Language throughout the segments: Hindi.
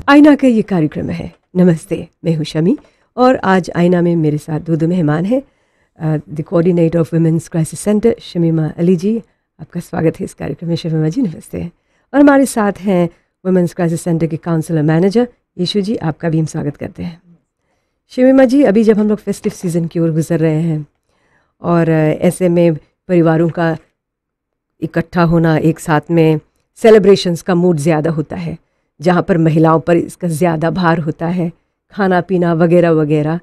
आईना का ये कार्यक्रम है। नमस्ते, मैं हूँ शमी और आज आईना में मेरे साथ दो मेहमान हैं। The coordinator of women's crisis centre Shamima Ali ji, आपका स्वागत है इस कार्यक्रम में। शमीमा जी नमस्ते। और हमारे साथ हैं वुमेन्स क्राइसिस सेंटर के काउंसलर मैनेजर यीशु जी, आपका भी हम स्वागत करते हैं। शमीमा जी, अभी जब हम लोग फेस्टिव सीज़न की ओर गुजर रहे हैं और ऐसे में परिवारों का इकट्ठा होना, एक साथ में सेलिब्रेशंस का मूड ज़्यादा होता है, जहाँ पर महिलाओं पर इसका ज़्यादा भार होता है, खाना पीना वगैरह वगैरह,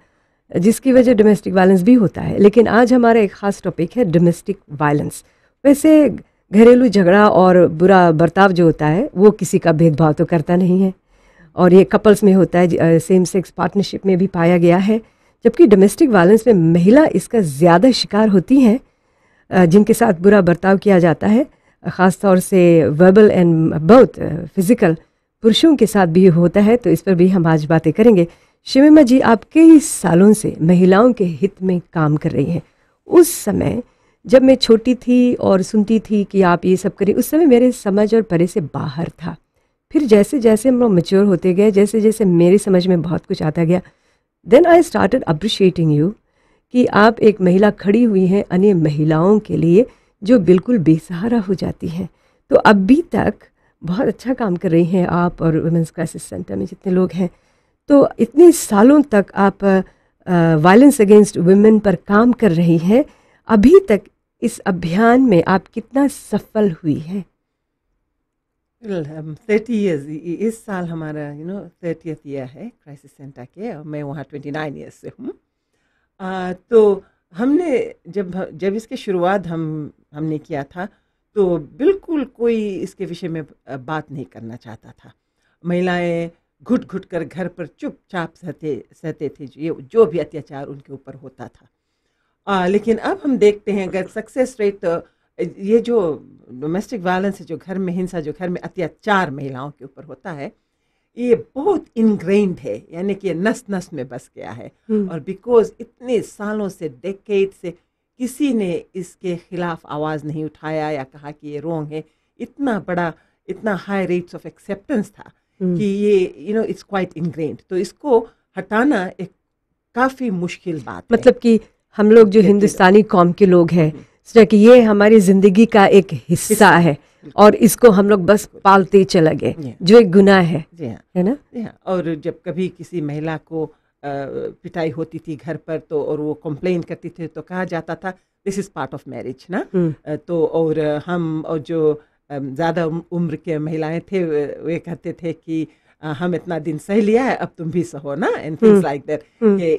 जिसकी वजह डोमेस्टिक वायलेंस भी होता है। लेकिन आज हमारा एक ख़ास टॉपिक है डोमेस्टिक वायलेंस। वैसे घरेलू झगड़ा और बुरा बर्ताव जो होता है वो किसी का भेदभाव तो करता नहीं है और ये कपल्स में होता है, सेम सेक्स पार्टनरशिप में भी पाया गया है। जबकि डोमेस्टिक वायलेंस में महिला इसका ज़्यादा शिकार होती हैं, जिनके साथ बुरा बर्ताव किया जाता है, ख़ास तौर से वर्बल एंड बहुत फिज़िकल पुरुषों के साथ भी होता है। तो इस पर भी हम आज बातें करेंगे। शमीमा जी, आप कई सालों से महिलाओं के हित में काम कर रही हैं। उस समय जब मैं छोटी थी और सुनती थी कि आप ये सब करें, उस समय मेरे समझ और परे से बाहर था। फिर जैसे जैसे हम लोग मैच्योर होते गए, जैसे जैसे मेरी समझ में बहुत कुछ आता गया, then I started appreciating you कि आप एक महिला खड़ी हुई हैं अन्य महिलाओं के लिए जो बिल्कुल बेसहारा हो जाती हैं। तो अभी तक बहुत अच्छा काम कर रही हैं आप और वुमेन्स क्राइसिस सेंटर में जितने लोग हैं। तो इतने सालों तक आप वायलेंस अगेंस्ट वुमेन पर काम कर रही हैं। अभी तक इस अभियान में आप कितना सफल हुई हैं? 30 years, इस साल हमारा 30th ईयर है क्राइसिस सेंटर के, और मैं वहाँ 29 ईयर्स से हूँ। तो हमने जब इसके शुरुआत हमने किया था तो बिल्कुल कोई इसके विषय में बात नहीं करना चाहता था। महिलाएं घुट घुट कर घर पर चुपचाप सहते थे जो भी अत्याचार उनके ऊपर होता था। लेकिन अब हम देखते हैं अगर सक्सेस रेट, ये जो डोमेस्टिक वायलेंस है, जो घर में हिंसा, जो घर में अत्याचार महिलाओं के ऊपर होता है, ये बहुत इनग्रेन्ड है, यानी कि नस नस में बस गया है। और बिकॉज इतने सालों से, डेकेड से किसी ने इसके खिलाफ आवाज़ नहीं उठाया या कहा कि ये रॉन्ग है, इतना हाई रेट्स ऑफ एक्सेप्टेंस था कि ये इट्स क्वाइट इनग्रेन्ड। तो इसको हटाना एक काफ़ी मुश्किल बात है। मतलब कि हम लोग जो हिंदुस्तानी कौम के लोग हैं, कि ये हमारी ज़िंदगी का एक हिस्सा है और इसको हम लोग बस पालते चले गए, जो एक गुनाह है, है ना? और जब कभी किसी महिला को पिटाई होती थी घर पर, तो और वो कंप्लेन करती थी तो कहा जाता था this is part of marriage ना। तो और हम और जो ज़्यादा उम्र के महिलाएं थे वे कहते थे कि हम इतना दिन सह लिया है, अब तुम भी सहो ना, and things like that.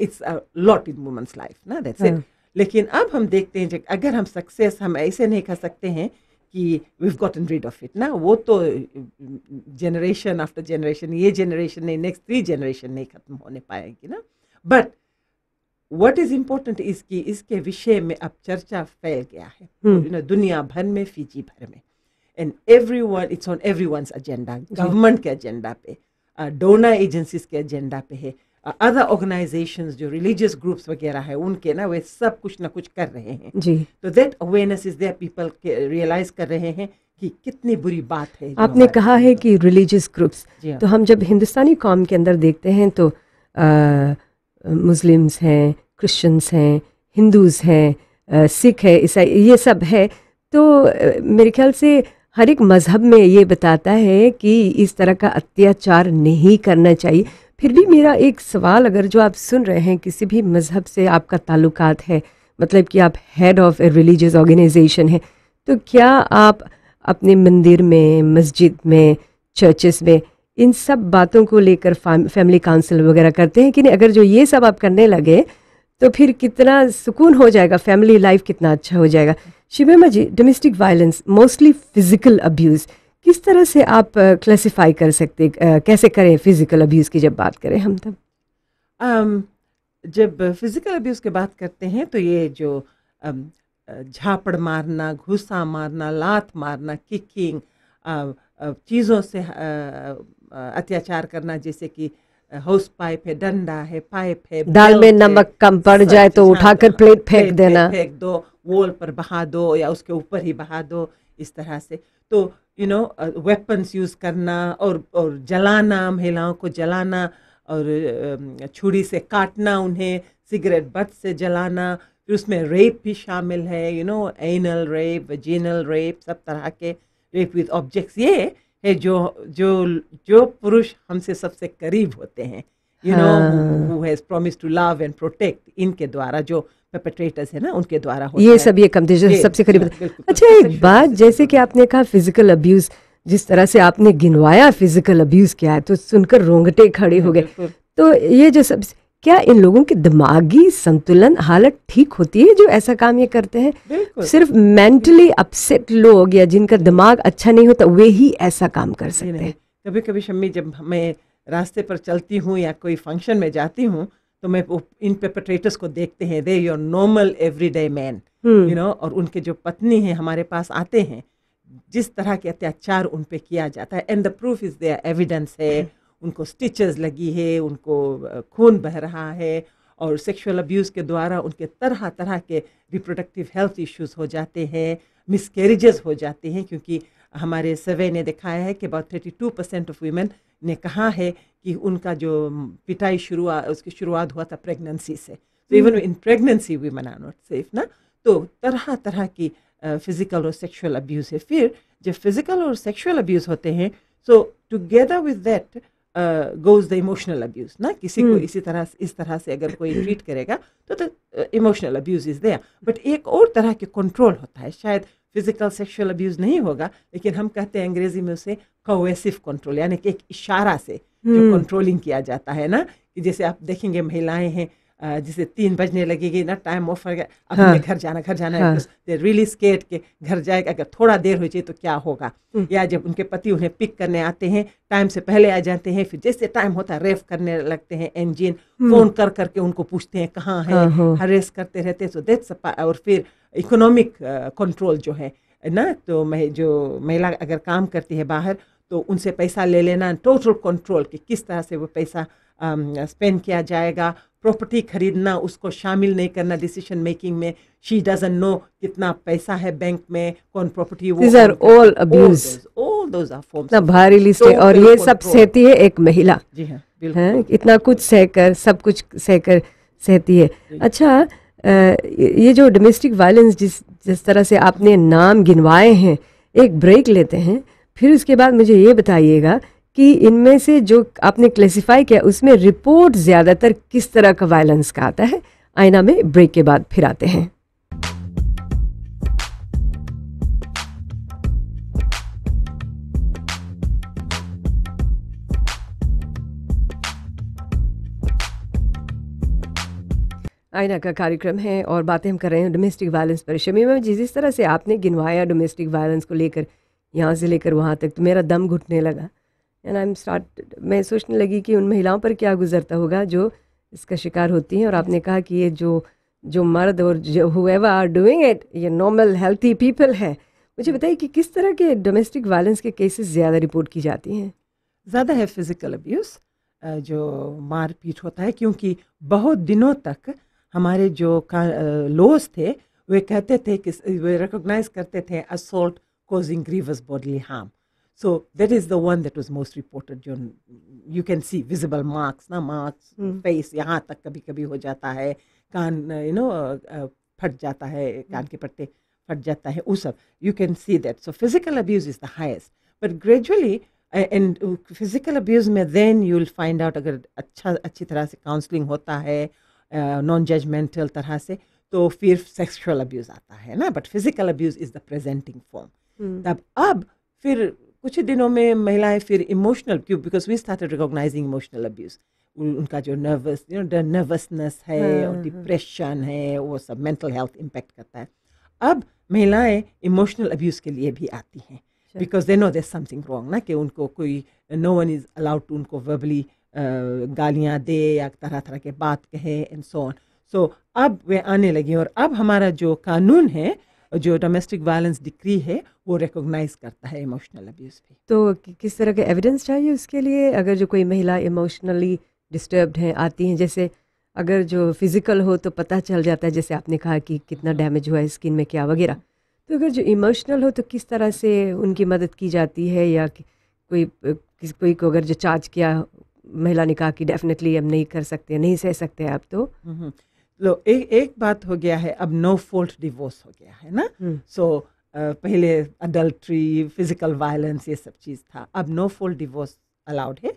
It's a lot in women's life ना, दैट्स इट। लेकिन अब हम देखते हैं अगर हम सक्सेस, हम ऐसे नहीं कह सकते हैं कि we've gotten rid of it ना, वो तो जनरेशन आफ्टर जनरेशन, ये जनरेशन नहीं, नेक्स्ट 3 जनरेशन नहीं खत्म होने पाएगी ना। But what is important is कि इसके विषय में अब चर्चा फैल गया है दुनिया भर में, फिजी भर में, and everyone, it's on everyone's agenda, government के एजेंडा पे, डोनर एजेंसीज के एजेंडा पे है, अदर ऑर्गेनाइजेशंस जो रिलीजियस ग्रुप्स वगैरह है उनके ना, वे सब कुछ ना कुछ कर रहे हैं जी। तो that awareness is there, people realise कर रहे हैं कि कितनी बुरी बात है। आपने कहा है कि रिलीजियस ग्रुप्स, तो हम जब हिंदुस्तानी कौम के अंदर देखते हैं तो मुस्लिम्स हैं, क्रिश्चियंस हैं, हिंदूज़ हैं, सिख है, ईसाई, ये सब है। तो मेरे ख्याल से हर एक मज़हब में ये बताता है कि इस तरह का अत्याचार नहीं करना चाहिए। फिर भी मेरा एक सवाल, अगर जो आप सुन रहे हैं, किसी भी मज़हब से आपका ताल्लुकात है, मतलब कि आप head of a religious organisation है, तो क्या आप अपने मंदिर में, मस्जिद में, चर्चेस में इन सब बातों को लेकर फैमिली काउंसिल वगैरह करते हैं कि नहीं? अगर जो ये सब आप करने लगे तो फिर कितना सुकून हो जाएगा, फैमिली लाइफ कितना अच्छा हो जाएगा। Shamima ji, domestic violence, mostly physical abuse, किस तरह से आप क्लासिफाई कर सकते, कैसे करें फिज़िकल अब्यूज़ की जब बात करें हम? तब जब फिज़िकल अब्यूज़ की बात करते हैं तो ये जो झापड़ मारना, घुसा मारना, लात मारना, किकिंग, चीज़ों से अत्याचार करना, जैसे कि हाउस पाइप है, डंडा है, पाइप है, दाल में नमक कम पड़ जाए तो उठाकर प्लेट फेंक देना, फेंक दो, वॉल पर बहा दो या उसके ऊपर ही बहा दो, इस तरह से। तो वेपन्स यूज़ करना और जलाना, महिलाओं को जलाना और छुरी से काटना उन्हें, सिगरेट बट से जलाना, फिर उसमें रेप भी शामिल है, एनल रेप, वेजिनल रेप, सब तरह के रेप विद ऑब्जेक्ट्स। ये है जो पुरुष हमसे सबसे करीब होते हैं, who has promised to love and protect, इनके द्वारा जो perpetrators है ना, उनके द्वारा होता ये है। सब ये कम्पिटिशन सबसे करीब। अच्छा, एक बात, जैसे कि आपने कहा फिजिकल अब्यूज, जिस तरह से आपने गिनवाया फिजिकल अब्यूज क्या है, तो सुनकर रोंगटे खड़े हो गए। तो ये जो सब, क्या इन लोगों की दिमागी संतुलन हालत ठीक होती है जो ऐसा काम ये करते हैं? सिर्फ मेंटली अपसेट लोग या जिनका दिमाग अच्छा नहीं होता वे ही ऐसा काम कर सकते हैं? कभी कभी शम्मी, जब मैं रास्ते पर चलती हूँ या कोई फंक्शन में जाती हूँ, तो मैं इन परपेट्रेटर्स को देखते हैं, दे योर नॉर्मल एवरीडे मैन, और उनके जो पत्नी हैं हमारे पास आते हैं, जिस तरह के अत्याचार उन पे किया जाता है, and the proof is there, evidence है, उनको स्टिचेस लगी है, उनको खून बह रहा है, और सेक्सुअल अब्यूज़ के द्वारा उनके तरह तरह के रिप्रोडक्टिव हेल्थ इश्यूज हो जाते हैं, मिसकैरेजेस हो जाते हैं, क्योंकि हमारे सर्वे ने दिखाया है कि अबाउट 32% ऑफ वीमेन ने कहा है कि उनका जो पिटाई उसकी शुरुआत हुआ था प्रेगनेंसी से। तो even in pregnancy women are not safe ना। तो तरह तरह की फिजिकल और सेक्सुअल अब्यूज़ है। फिर जब फिजिकल और सेक्सुअल अब्यूज़ होते हैं, सो together with that goes the emotional abuse ना। किसी को इस तरह से अगर कोई ट्रीट करेगा तो emotional abuse is there. But एक और तरह के कंट्रोल होता है, शायद फिजिकल सेक्सुअल अब्यूज़ नहीं होगा, लेकिन हम कहते हैं अंग्रेजी में उसे कोएसिव कंट्रोल, यानी कि एक इशारा से जो कंट्रोलिंग किया जाता है ना। कि जैसे आप देखेंगे महिलाएं हैं, जैसे 3 बजने लगेगी ना, टाइम ऑफ हो गया, अब हमें घर जाना है, दे रियली स्केर्ड के घर जाएगा, अगर थोड़ा देर हो जाए तो क्या होगा। या जब उनके पति उन्हें पिक करने आते हैं, टाइम से पहले आ जाते हैं, फिर जैसे टाइम होता है रेफ करने लगते हैं, इंजन फोन कर करके उनको पूछते हैं कहाँ है, हरेस करते रहते हैं। सो दैट्स, और फिर इकोनॉमिक कंट्रोल जो है ना, तो जो महिला अगर काम करती है बाहर, तो उनसे पैसा ले लेना, टोटल कंट्रोल कि किस तरह से वो पैसा स्पेंड किया जाएगा। प्रॉपर्टी खरीदना, उसको शामिल नहीं करना डिसीजन मेकिंग में। शी डजंट नो कितना पैसा है बैंक में, कौन प्रॉपर्टी, वो These are all abuse. all those are forms इतना of भारी लिस्ट है, और ये सब सहती है एक महिला। जी हाँ, बिल्कुल, इतना कुछ सहकर, सब कुछ सहकर सहती है। अच्छा, ये जो डोमेस्टिक वायलेंस जिस तरह से आपने नाम गिनवाए हैं, एक ब्रेक लेते हैं, फिर उसके बाद मुझे ये बताइएगा कि इनमें से जो आपने क्लासिफाई किया उसमें रिपोर्ट ज़्यादातर किस तरह का वायलेंस का आता है। आईना में ब्रेक के बाद फिर आते हैं। आईना का कार्यक्रम है और बातें हम कर रहे हैं डोमेस्टिक वायलेंस पर। शमीमा, जिस तरह से आपने गिनवाया डोमेस्टिक वायलेंस को लेकर, यहाँ से लेकर वहाँ तक, तो मेरा दम घुटने लगा। मैं सोचने लगी कि उन महिलाओं पर क्या गुजरता होगा जो इसका शिकार होती हैं। और आपने कहा कि ये जो मर्द और जो whoever are doing it, ये नॉर्मल हेल्थी पीपल है। मुझे बताइए कि किस तरह के डोमेस्टिक वायलेंस के केसेस ज़्यादा रिपोर्ट की जाती हैं? ज़्यादा है फिजिकल अब्यूज़, जो मारपीट होता है, क्योंकि बहुत दिनों तक हमारे जो लॉज थे वे कहते थे कि वे रिकॉग्नाइज करते थे assault causing grievous bodily harm. So that is the one that was most reported. You can see visible marks, face, यहाँ तक कभी कभी हो जाता है, कान फट जाता है, कान के पट्टे फट जाता है, वो सब you can see that. So physical abuse is the highest, but gradually and physical abuse में then you'll find out अगर अच्छी तरह से काउंसलिंग होता है, नॉन जजमेंटल तरह से, तो फिर सेक्सुअल अब्यूज़ आता है ना। But physical abuse is the presenting form. तब अब फिर कुछ दिनों में महिलाएं फिर इमोशनल, क्यों, because we started recognising emotional abuse, उनका जो नर्वसनेस है और डिप्रेशन है, वो सब मेंटल हेल्थ इम्पेक्ट करता है। अब महिलाएं इमोशनल अब्यूज़ के लिए भी आती हैं, because they know there something wrong ना, कि उनको कोई no one is allowed to उनको वर्बली गालियाँ दे या तरह तरह के बात कहे एंड सो ऑन। सो अब वे आने लगी, और अब हमारा जो कानून है, जो डोमेस्टिक वायलेंस डिक्री है, वो रिकॉग्नाइज करता है इमोशनल अब्यूज़ भी। तो किस तरह के एविडेंस चाहिए उसके लिए? अगर जो कोई महिला इमोशनली डिस्टर्ब्ड हैं, आती हैं, जैसे अगर जो फिज़िकल हो तो पता चल जाता है, जैसे आपने कहा कि कितना डैमेज हुआ है स्किन में क्या वगैरह, तो अगर जो इमोशनल हो तो किस तरह से उनकी मदद की जाती है, या कोई को अगर जो चार्ज किया महिला ने कहा कि डेफिनेटली अब नहीं कर सकते, नहीं सह सकते आप, तो लो एक बात हो गया है, अब नो फॉल्ट डिवोर्स हो गया है ना। सो पहले अडल्ट्री, फिजिकल वायलेंस, ये सब चीज़ था। अब नो फॉल्ट डिवोर्स अलाउड है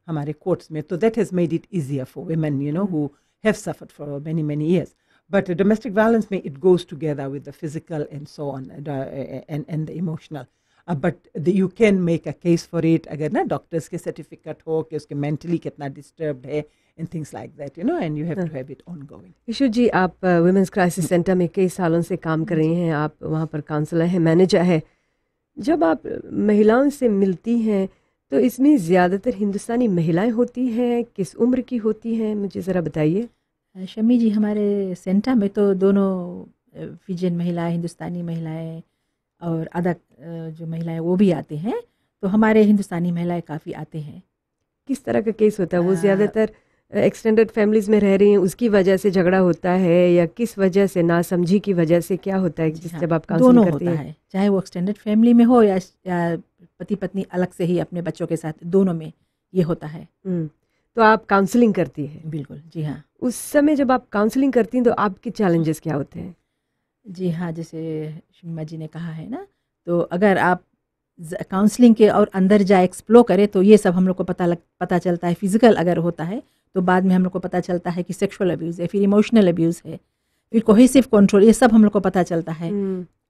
हमारे कोर्ट्स में, तो that has made it easier for women you know who have suffered for many many years. But domestic violence में it goes together with the physical and so on and the emotional. But you can make a case for it अगर ना डॉक्टर्स के सर्टिफिकेट हो कि उसके मेंटली कितना डिस्टर्ब्ड है and things like that, you know, and you have to have it ongoing. ईशू जी, आप वुमेन्स क्राइसिस सेंटर में कई सालों से काम कर रही हैं, आप वहाँ पर काउंसलर हैं, मैनेजर है। जब आप महिलाओं से मिलती हैं तो इसमें ज़्यादातर हिंदुस्तानी महिलाएं होती हैं, किस उम्र की होती हैं, मुझे ज़रा बताइए। शमी जी, हमारे सेंटर में तो दोनों फिजियन महिलाएं, हिंदुस्तानी महिलाएं और आधा जो महिलाएं वो भी आते हैं, तो हमारे हिंदुस्तानी महिलाएं काफ़ी आते हैं। किस तरह का केस होता है? वो ज़्यादातर एक्सटेंडेड फैमिलीज़ में रह रही हैं, उसकी वजह से झगड़ा होता है, या किस वजह से, नासमझी की वजह से, क्या होता है जिस जब आप काउंसलिंग करती हैं? होता है, चाहे वो एक्सटेंडेड फैमिली में हो या पति पत्नी अलग से ही अपने बच्चों के साथ, दोनों में ये होता है। तो आप काउंसलिंग करती हैं? बिल्कुल, जी हाँ। उस समय जब आप काउंसलिंग करती हैं तो आपके चैलेंजेस क्या होते हैं? जी हाँ, जैसे शमीमा जी ने कहा है ना, तो अगर आप काउंसलिंग के और अंदर जाए, एक्सप्लोर करें, तो ये सब हम लोग को पता चलता है। फिजिकल अगर होता है तो बाद में हम लोग को पता चलता है कि सेक्सुअल अब्यूज़ है, फिर इमोशनल अब्यूज़ है, फिर कोहेसिव कंट्रोल, ये सब हम लोग को पता चलता है।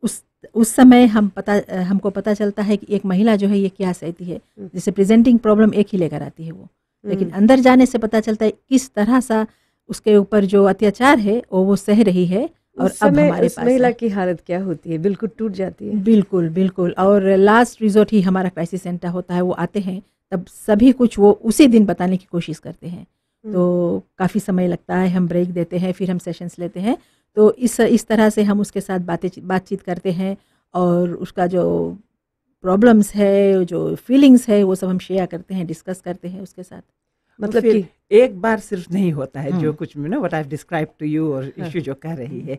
उस समय हमको पता चलता है कि एक महिला जो है ये क्या सहती है। जैसे प्रेजेंटिंग प्रॉब्लम एक ही लेकर आती है वो, लेकिन अंदर जाने से पता चलता है किस तरह सा उसके ऊपर जो अत्याचार है वो सह रही है। और अब हमारे पास महिला की हालत क्या होती है? बिल्कुल टूट जाती है। बिल्कुल बिल्कुल। और लास्ट रिजोर्ट ही हमारा क्राइसिस सेंटर होता है। वो आते हैं तब सभी कुछ वो उसी दिन बताने की कोशिश करते हैं, तो काफ़ी समय लगता है। हम ब्रेक देते हैं, फिर हम सेशंस लेते हैं, तो इस तरह से हम उसके साथ बातचीत करते हैं, और उसका जो प्रॉब्लम्स है, जो फीलिंग्स है, वो सब हम शेयर करते हैं, डिस्कस करते हैं उसके साथ। मतलब कि एक बार सिर्फ नहीं होता है जो कुछ ना what I have describe to you, और इशू जो कह रही है,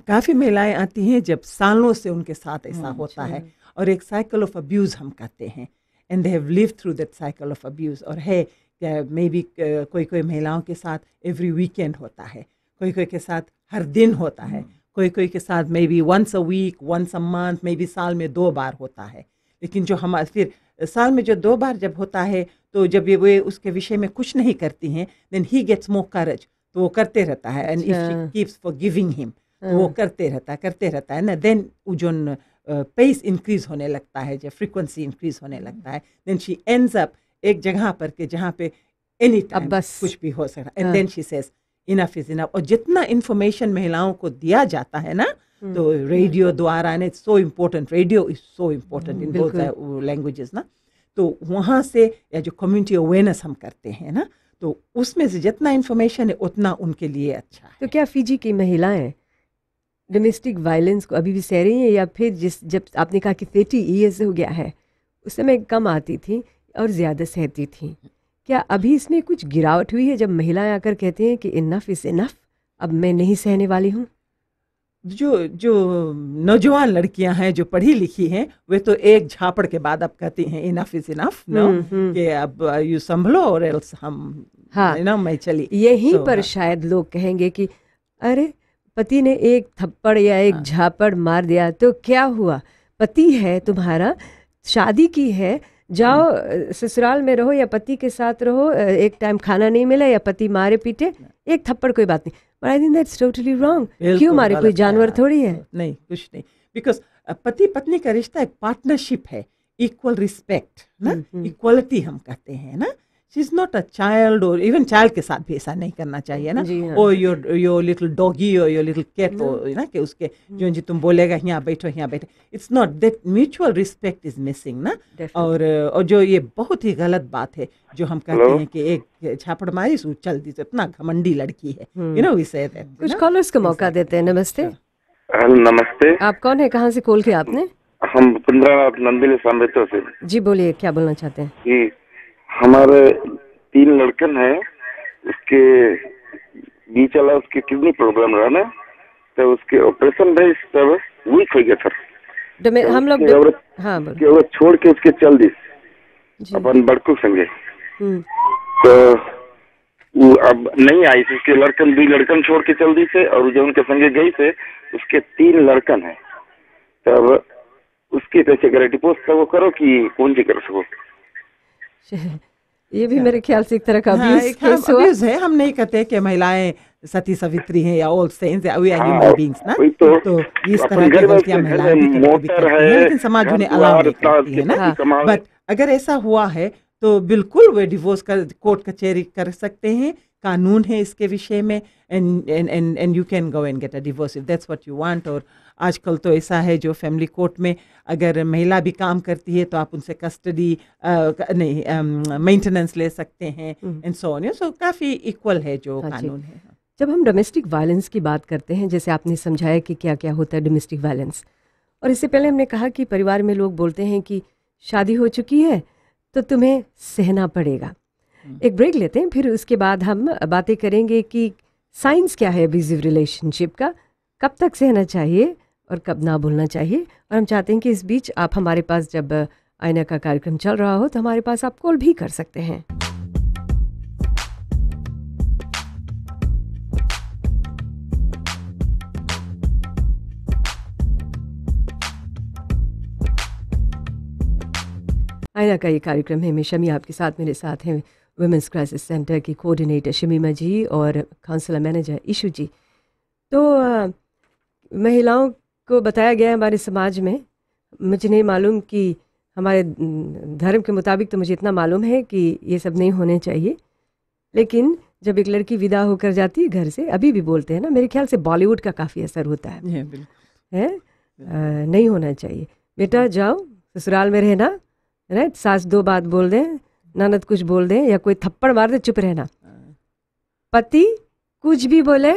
काफ़ी महिलाएं आती हैं जब सालों से उनके साथ ऐसा होता है, और एक साइकिल ऑफ अब्यूज़ हम कहते हैं, and they have lived through that cycle of abuse. और है मे बी कोई महिलाओं के साथ एवरी वीकेंड होता है, कोई के साथ हर दिन होता है, कोई के साथ maybe once a week, once a month, maybe साल में 2 बार होता है। लेकिन जो हम फिर साल में जो 2 बार जब होता है, तो जब ये वे उसके विषय में कुछ नहीं करती हैं, देन ही गेट्स मोर करेज, तो वो करते रहता है। And if she keeps forgiving him, तो वो करते रहता है ना, देन जो पेस इंक्रीज होने लगता है, जब फ्रीक्वेंसी इंक्रीज होने लगता है, देन शी एंड्स अप एक जगह पर के जहाँ पे एनी टाइम कुछ भी हो सकता है, and then she says enough is enough. और जितना इन्फॉर्मेशन महिलाओं को दिया जाता है ना, तो रेडियो द्वारा, and it's so important, radio is so important in both languages ना, तो वहाँ से या जो कम्युनिटी अवेयरनेस हम करते हैं ना, तो उसमें से जितना इन्फॉर्मेशन है उतना उनके लिए अच्छा है। तो क्या फिजी की महिलाएं डोमेस्टिक वायलेंस को अभी भी सह रही हैं, या फिर जब आपने कहा कि 30 ईयर्स हो गया है, उस समय कम आती थी और ज़्यादा सहती थी, क्या अभी इसमें कुछ गिरावट हुई है जब महिलाएं आकर कहते हैं कि इनफ इज़ इनफ, अब मैं नहीं सहने वाली हूँ? जो नौजवान लड़कियां हैं जो पढ़ी लिखी हैं, वे तो एक झापड़ के बाद अब कहती हैं इनफ इज इनफ, नो, कि अब यू संभलो और एल्स हम, हाँ, ना मैं चली। यहीं पर शायद लोग कहेंगे कि अरे पति ने एक थप्पड़ या एक झापड़ मार दिया तो क्या हुआ, पति है तुम्हारा, शादी की है, जाओ ससुराल में रहो या पति के साथ रहो, एक टाइम खाना नहीं मिला या पति मारे पीटे, एक थप्पड़ कोई बात नहीं। But I think that's totally wrong. क्यों मारे? कोई जानवर थोड़ी है। नहीं, कुछ नहीं, बिकॉज पति पत्नी का रिश्ता एक पार्टनरशिप है, इक्वल रिस्पेक्ट ना, इक्वलिटी हम कहते हैं ना। She is not a child, और इवन चाइल्ड के साथ भी ऐसा नहीं करना चाहिए ना। और योर लिटिल डॉगी और योर लिटिल कैट, ना, कि उसके जो तुम बोलेगा यहाँ बैठो यहाँ बैठो, it's not that, mutual respect is missing ना। और जो ये बहुत ही गलत बात है जो हम कहते हैं कि एक झापड़ मारी सो चल दी, तो इतना घमंडी लड़की है, you know, we say that. कुछ कॉलर्स को मौका देते हैं। नमस्ते। नमस्ते। आप कौन है, कहाँ से कॉल किया आपने? हम 15 नंदिल सांबेतो से। जी बोलिए, क्या बोलना चाहते हैं? जी, हमारे 3 लड़कन है, उसके बीच वाला उसके किडनी प्रॉब्लम रहा ना, तो उसके ऑपरेशन भाई सब वीक हो गया सर। हम लोग औरत हाँ बोलो की औरत छोड़ के उसके चल दी जी। अपन बड़कू संगे, हम्म, तो वो अब नहीं आई थी। उसके लड़कन भी लड़कन छोड़ के चल दी थे, और जो उनके संगे गई थे उसके 3 लड़कन है। तब उसके पैसे करे डिपोज वो करो कि कौन सी कर सको। ये भी मेरे ख्याल से एक तरह का हाँ, अब्यूज एक केस हुआ। अब्यूज है। हम नहीं कहते कि महिलाएं सती सावित्री हैं या ऑल सेंट्स या वी आर हाँ, ह्यूमन बीइंग्स ना, वही तो इस अपन तरह की घर में गलतियां उसके घर महिलाएं भी में कभी कभी मोटर करती हैं, है, लेकिन समाज घर उन्हें द्वार अलाउ नहीं इतना करती है ना। कितना कमावे। बट अगर ऐसा हुआ है तो बिल्कुल वे डिवोर्स कर कोर्ट कचहरी कर सकते हैं, कानून है इसके विषय में, and you can go and get a divorce if that's what you want. और आजकल तो ऐसा है जो फैमिली कोर्ट में अगर महिला भी काम करती है तो आप उनसे कस्टडी नहीं मेंटेनेंस ले सकते हैं एंड सो ऑन। सो काफ़ी इक्वल है जो हाँ जी। कानून है। जब हम डोमेस्टिक वायलेंस की बात करते हैं, जैसे आपने समझाया कि क्या क्या होता है डोमेस्टिक वायलेंस, और इससे पहले हमने कहा कि परिवार में लोग बोलते हैं कि शादी हो चुकी है तो तुम्हें सहना पड़ेगा। एक ब्रेक लेते हैं, फिर उसके बाद हम बातें करेंगे कि साइंस क्या है अब्यूजिव रिलेशनशिप का, कब तक सहना चाहिए और कब ना बोलना चाहिए। और हम चाहते हैं कि इस बीच आप हमारे पास, जब आईना का कार्यक्रम चल रहा हो, तो हमारे पास आप कॉल भी कर सकते हैं। आईना का ये कार्यक्रम है, मैं शमी आपके साथ, मेरे साथ हैं वुमेंस क्राइसिस सेंटर की कोऑर्डिनेटर शमीमा जी और काउंसलर मैनेजर ईशू जी। तो महिलाओं को बताया गया है हमारे समाज में, मुझे नहीं मालूम कि हमारे धर्म के मुताबिक तो मुझे इतना मालूम है कि ये सब नहीं होने चाहिए, लेकिन जब एक लड़की विदा होकर जाती है घर से, अभी भी बोलते हैं ना, मेरे ख्याल से बॉलीवुड का काफ़ी असर होता है, है नहीं होना चाहिए। बेटा जाओ ससुराल में रहना, राइट, सास 2 बात बोल दें, ननद कुछ बोल दें या कोई थप्पड़ मार दे, चुप रहना। पति कुछ भी बोले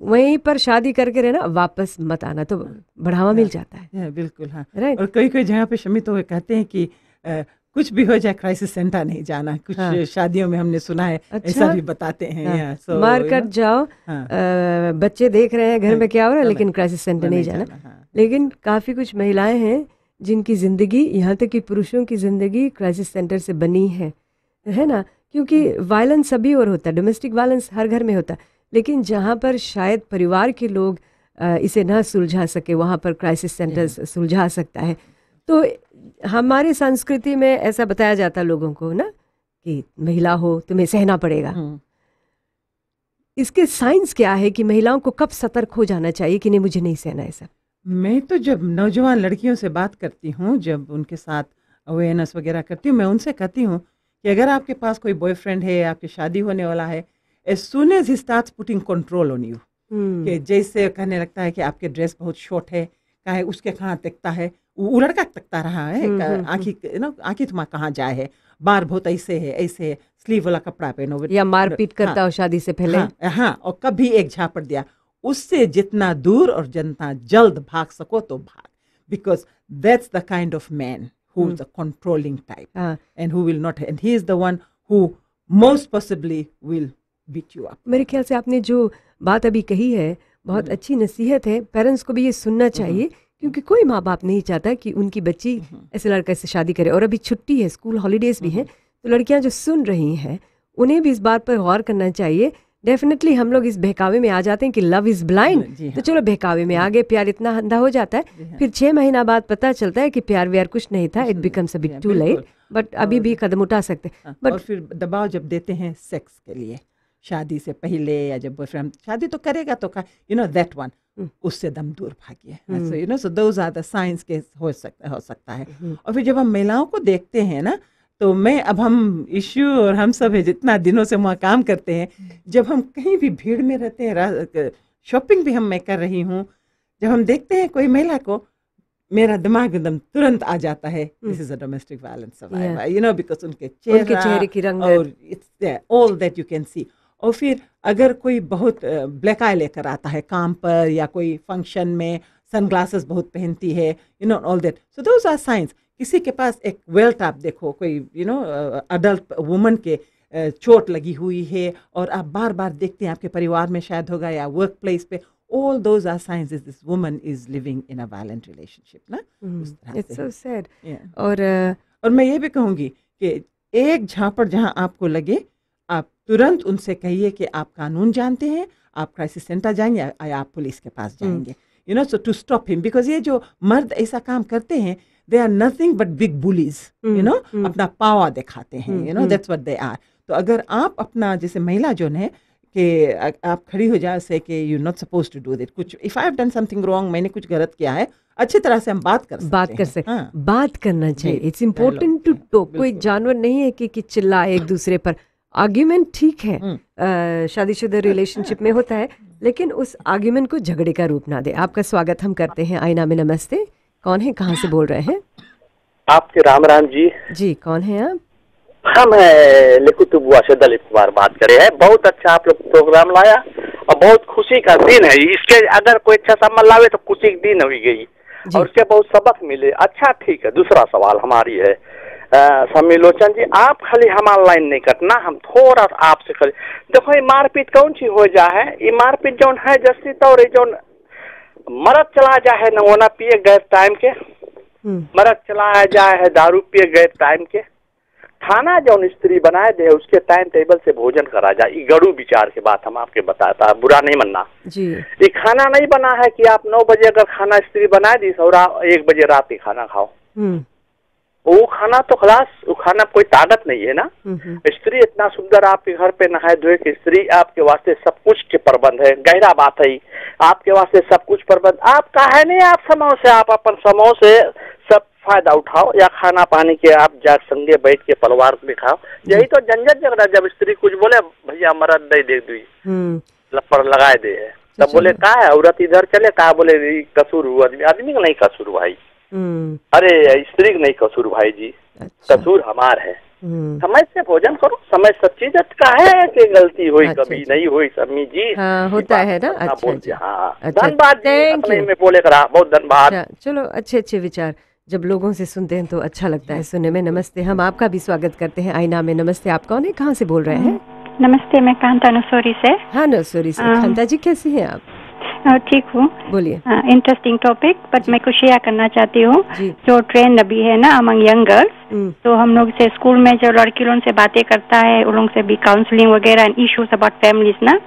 वहीं पर शादी करके रहना, वापस मत आना, तो बढ़ावा मिल जाता है। बिल्कुल हाँ, राइट। और कोई जगह पे शमी तो कहते हैं कि कुछ भी हो जाए क्राइसिस सेंटर नहीं जाना। कुछ हाँ। शादियों में हमने सुना है, अच्छा? ऐसा भी बताते हैं। हाँ। so, मार कर जाओ, बच्चे देख रहे हैं घर में क्या हो रहा है, लेकिन क्राइसिस सेंटर नहीं जाना। लेकिन काफ़ी कुछ महिलाएं हैं जिनकी ज़िंदगी, यहाँ तक कि पुरुषों की ज़िंदगी क्राइसिस सेंटर से बनी है ना, क्योंकि वायलेंस सभी और होता है, डोमेस्टिक वायलेंस हर घर में होता है, लेकिन जहाँ पर शायद परिवार के लोग इसे ना सुलझा सके, वहाँ पर क्राइसिस सेंटर सुलझा सकता है। तो हमारे संस्कृति में ऐसा बताया जाता है लोगों को ना कि महिला हो तुम्हें सहना पड़ेगा। इसके साइंस क्या है कि महिलाओं को कब सतर्क हो जाना चाहिए कि नहीं मुझे नहीं सहना है सब? मैं तो जब नौजवान लड़कियों से बात करती हूँ, जब उनके साथ अवेयरनेस वगैरह करती हूँ, मैं उनसे कहती हूँ कि अगर आपके पास कोई बॉयफ्रेंड है, आपकी शादी होने वाला है, as soon as he starts putting control on you, कि जैसे कहने लगता है कि आपके ड्रेस बहुत शॉर्ट है, काहे उसके कहाँ तकता है, वो लड़का तकता रहा है, आँखी तुम्हारा कहाँ जाए है, बार बहुत ऐसे है, स्लीव वाला कपड़ा पहनो, या मारपीट करता हो शादी से पहले। हाँ, और कभी एक झापड़ दिया, उससे जितना दूर और जितना जल्द भाग सको तो भाग, because that's the kind of man who is a controlling type and who will not, and he is the one who most possibly will beat you up. मेरे ख्याल से आपने जो बात अभी कही है बहुत अच्छी नसीहत है, पेरेंट्स को भी ये सुनना चाहिए, क्योंकि कोई माँ बाप नहीं चाहता कि उनकी बच्ची ऐसे लड़के से शादी करे। और अभी छुट्टी है, स्कूल हॉलीडेज भी हैं, तो लड़कियां जो सुन रही हैं उन्हें भी इस बात पर गौर करना चाहिए। डेफिनेटली हम लोग इस बहकावे में आ जाते हैं कि लव इज़ ब्लाइंड, तो चलो बहकावे में आ गए, प्यार इतना अंधा हो जाता है, फिर 6 महीना बाद पता चलता है कि प्यार व्यार कुछ नहीं था, it becomes a bit too late, but अभी भी कदम उठा सकते हैं। बट और फिर दबाव जब देते हैं सेक्स के लिए, शादी से पहले या जब बॉयफ्रेंड शादी तो करेगा तो दैट वन, उससे दम दूर भागिए। So those are the science के हो सकता है। और फिर जब हम महिलाओं को देखते हैं ना, तो अब हम इश्यू और हम सब है जितना दिनों से वहाँ काम करते हैं, जब हम कहीं भी भीड़ में रहते हैं, शॉपिंग भी मैं कर रही हूँ, जब हम देखते हैं कोई महिला को, मेरा दिमाग एकदम तुरंत आ जाता है, this is a domestic violence survivor, because उनके चेहरे की रंग और it's all that you can see. और फिर अगर कोई बहुत ब्लैक आई लेकर आता है काम पर या कोई फंक्शन में, सनग्लासेस बहुत पहनती है, all that, so those are science. किसी के पास एक वेल्ट आप देखो, कोई अडल्ट वुमन के चोट लगी हुई है, और आप बार बार देखते हैं, आपके परिवार में शायद होगा या वर्क प्लेस पे, all those are signs that this woman is living in a violent relationship ना उस तरह इट्स सो सैड। Yeah. और मैं ये भी कहूँगी कि एक झापड़ जहाँ आपको लगे आप तुरंत उनसे कहिए कि आप कानून जानते हैं, आप क्राइसिस सेंटर जाएंगे या आप पुलिस के पास जाएंगे, you know, so to stop him, because ये जो मर्द ऐसा काम करते हैं they are nothing but big bullies, you know, अपना पावर दिखाते हैं, you know, that's what they are. तो अगर आप अपना जैसे महिला जो है कि आप खड़ी हो जाए से कि you not suppose to do that, कुछ if I have done something wrong, मैंने कुछ गलत किया है, अच्छी तरह से हम बात कर सकते हैं। हाँ। बात करना चाहिए, इट्स इम्पोर्टेंट टू टॉक। कोई जानवर नहीं है कि चिल्लाए एक दूसरे पर। आर्ग्यूमेंट ठीक है, शादीशुदा रिलेशनशिप में होता है, लेकिन उस आर्ग्यूमेंट को झगड़े का रूप ना दे। आपका स्वागत हम करते हैं आईना में। नमस्ते, कौन है, कहाँ से बोल रहे हैं? आपके राम राम जी। जी, कौन है आप? हम लिखुतुबुआ से दलित कुमार बात कर रहे हैं। बहुत अच्छा आप लोग प्रोग्राम लाया और बहुत खुशी का दिन है। इसके अगर कोई अच्छा सामान लावे तो खुशी की दिन हुई गई और उससे बहुत सबक मिले। अच्छा, ठीक है। दूसरा सवाल हमारी है, समीलोचन जी, आप खाली हमारा लाइन नहीं कटना, हम थोड़ा आपसे कर देखो, ये मारपीट कौन सी हो जा है? ये मारपीट जौन है जस्ती तौर जौन मरद चला जा है न, वो ना पिए गए टाइम के, मरद चलाया जाए है दारू पिए गए टाइम के, खाना जौन स्त्री बनाए दे उसके टाइम टेबल से भोजन करा जाए। ये गड़ू विचार की बात हम आपके बताता, बुरा नहीं मानना जी। ये खाना नहीं बना है कि आप 9 बजे अगर खाना स्त्री बनाए दी और 1 बजे रात ही खाना खाओ, वो खाना तो खलास, वो खाना कोई ताकत नहीं है ना। स्त्री इतना सुंदर आपके घर पे नहाए धोए कि स्त्री आपके वास्ते सब कुछ के प्रबंध है। गहरा बात है, आपके वास्ते सब कुछ प्रबंध। आप काहे नहीं आप समूह से, आप अपन समूह से सब फायदा उठाओ या खाना पानी के आप जाग संगे बैठ के परिवार में खाओ। यही तो झंझट झगड़ा, जब स्त्री कुछ बोले भैया मरद दे दे दी लपड़ लगाए दे है, तब बोले का है औरत इधर चले, कहा बोले कसूर हुआ आदमी का नहीं कसूर भाई, अरे स्त्री का नहीं कसूर भाई जी, कसूर हमार है। समय से भोजन करो, समय सब चीज का है कि गलती हुई कभी नहीं हुई समी जी, होता है ना। धन्यवाद में बोले करा, बहुत धन्यवाद। चलो, अच्छे विचार जब लोगों से सुनते हैं तो अच्छा लगता है सुनने में। नमस्ते, हम आपका भी स्वागत करते हैं आईना में। नमस्ते, आप कौन है, कहाँ से बोल रहे हैं? नमस्ते, मैं कांता नसोरी से। हाँ, नसोरी से। कांता जी कैसी हैं आप? ठीक हूँ, बोलिए। इंटरेस्टिंग टॉपिक, बट मैं कुछ शेयर करना चाहती हूँ। जो ट्रेंड अभी है ना अमंग यंग गर्ल्स, तो हम लोग से स्कूल में जो लड़की लोगों से बातें करता है, उन लोगों से भी काउंसलिंग वगैरह एंड इश्यूज अबाउट फैमिलीज ना।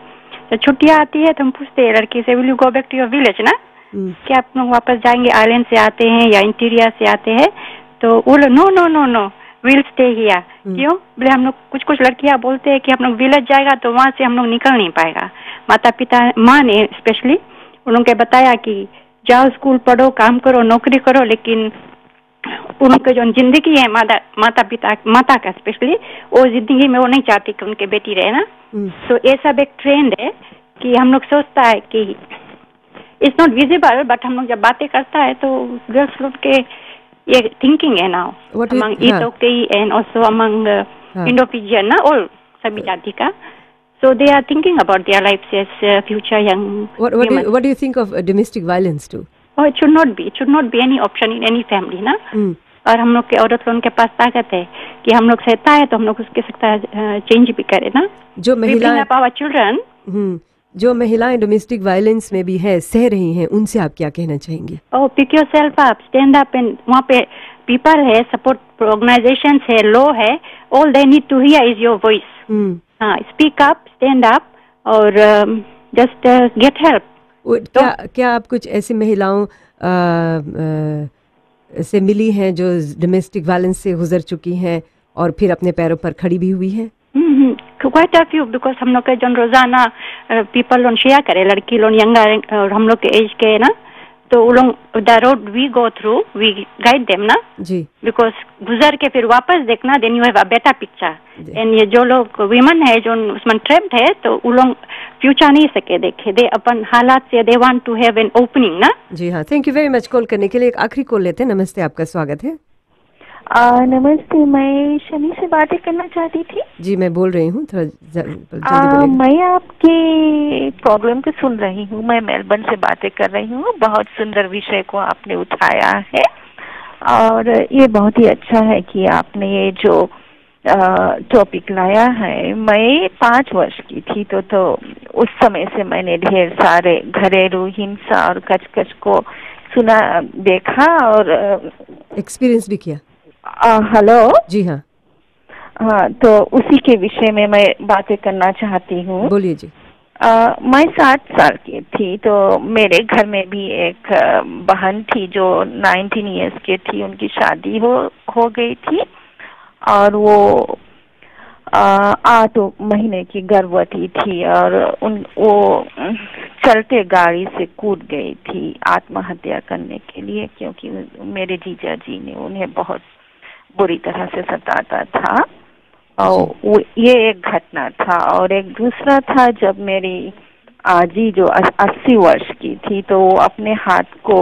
तो छुट्टियाँ आती है तो हम पूछते हैं लड़की से, will you go back to your village ना, क्या आप लोग वापस जाएंगे, आइलैंड से आते हैं या इंटीरियर से आते हैं? तो वो लोग no no no no will stay here. क्यों? बोले हम लोग कुछ लड़कियां बोलते हैं कि हम लोग विलेज जाएगा तो वहां से हम लोग निकल नहीं पाएगा। माता पिता, माँ ने स्पेशली उन्होंने बताया कि जाओ स्कूल पढ़ो, काम करो, नौकरी करो, लेकिन उनके जो जिंदगी है माता का स्पेशली, वो जिंदगी में वो नहीं चाहती कि उनके बेटी रहे ना। तो ये सब एक ट्रेंड है कि हम लोग सोचता है कि इट्स नॉट विजिबल, बट हम लोग जब बातें करता है तो गर्ल्स लोग के ये थिंकिंग है ना among Ethiopians and also among Indo-Fijian ना, और सभी जाति का। So they are thinking about their lives as future young women. What do you think of domestic violence too? Oh, it should not be. It should not be any option in any family, ना। और हम लोग के औरत लोगों के पास ताकत है कि हम लोग सहता है तो हम लोग उसके सकता चेंज भी करें ना। जो महिलाएं our children, जो महिलाएं डोमेस्टिक वायलेंस में भी है, सह रही हैं, उनसे आप क्या कहना चाहेंगी? Oh, pick yourself up, stand up, and वहाँ पे people है, support organizations है, law है, all they need to hear is your voice. Speak up, stand up, और just get help. क्या आप कुछ ऐसी महिलाओं से मिली हैं जो डोमेस्टिक वायलेंस से गुजर चुकी हैं और फिर अपने पैरों पर खड़ी भी हुई हैं? Quite a few, because हम लोग के जो रोजाना पीपल लोग शेयर करे, लड़की लोग यंगर और हम लोग के एज के ना, तो वो लोग the road we go through we guide them ना जी, बिकॉज गुजर के फिर वापस देखना, then you have a better picture. And ये जो लोग विमन है जो उसमें ट्रैप्ड है, तो वो लोग फ्यूचर नहीं सके देखे, दे अपन हालात से they want to have an opening ना। जी हाँ, thank you very much call करने के लिए। एक आखिरी कॉल लेते हैं। नमस्ते, आपका स्वागत है। नमस्ते, मैं शमी से बातें करना चाहती थी। जी, मैं बोल रही हूँ, थोड़ा जल्दी मैं आपके प्रोग्राम को सुन रही हूँ। मैं मेलबर्न से बातें कर रही हूँ। बहुत सुंदर विषय को आपने उठाया है और ये बहुत ही अच्छा है कि आपने ये जो टॉपिक लाया है। मैं 5 वर्ष की थी तो उस समय से मैंने ढेर सारे घरेलू हिंसा और कच को सुना, देखा और एक्सपीरियंस भी किया। हेलो जी हाँ। हाँ, तो उसी के विषय में मैं बातें करना चाहती हूँ। बोलिए जी। मैं 60 साल की थी, तो मेरे घर में भी एक बहन थी जो 19 इयर्स की थी। उनकी शादी हो गई थी और वो 8 महीने की गर्भवती थी और वो चलते गाड़ी से कूद गई थी आत्महत्या करने के लिए, क्योंकि मेरे जीजा जी ने उन्हें बहुत बुरी तरह से सताता था। और ये एक घटना था। और एक दूसरा था, जब मेरी आजी जो 80 वर्ष की थी, तो वो अपने हाथ को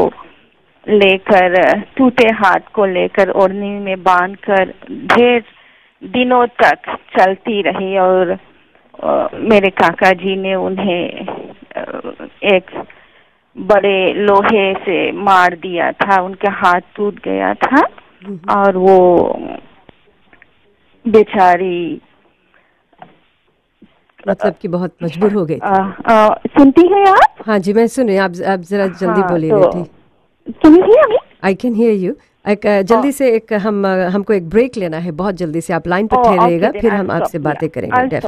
लेकर, टूटे हाथ को लेकर ओढ़नी में बांधकर ढेर दिनों तक चलती रही और मेरे काका जी ने उन्हें एक बड़े लोहे से मार दिया था। उनका हाथ टूट गया था और वो बेचारी मतलब कि बहुत मजबूर हो गई। सुनती हैं आप? हाँ जी, मैं सुन रही हूँ। आप जरा जल्दी बोलिए बेटी। Can you hear me? I can hear you. जल्दी से हमको एक ब्रेक लेना है, बहुत जल्दी से। आप लाइन पर ठहरिएगा, फिर हम आपसे बातें करेंगे।